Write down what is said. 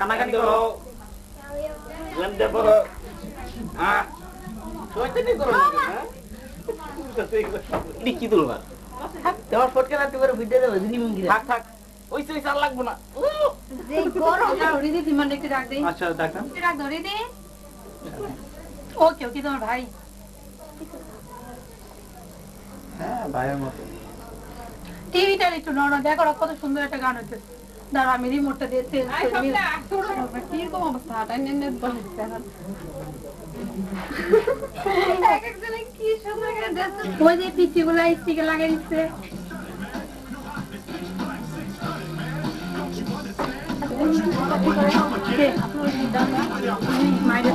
কানাকানি করো লেমতে পড়ো শয়তানি করো না কি তুলবা তোমার ফটকে রাতে করে ভিডিও দেবো দিনি মুঙ্গি থাক থাক ওই সেই চাল লাগবো না যে গরম না রিদি তুমি একটু ডাক দেই আচ্ছা ডাক না ডাক ধরে দে ওকে ওকে তোমার ভাই হ্যাঁ ভাইয়ের মতো টিভিটা একটু নড়া দেখো কত সুন্দর একটা গান হচ্ছে দাঁড়া আমি রিমোটটা দিয়ে চেঞ্জ করি কিরকম অবস্থা হাঁটাই নেন বলছে এখন একজনে কি সুন্দর করে দেখো ওই যে পিচিগুলো স্টিকে লাগিয়ে দিচ্ছে কে আপনার দাদা মাইরে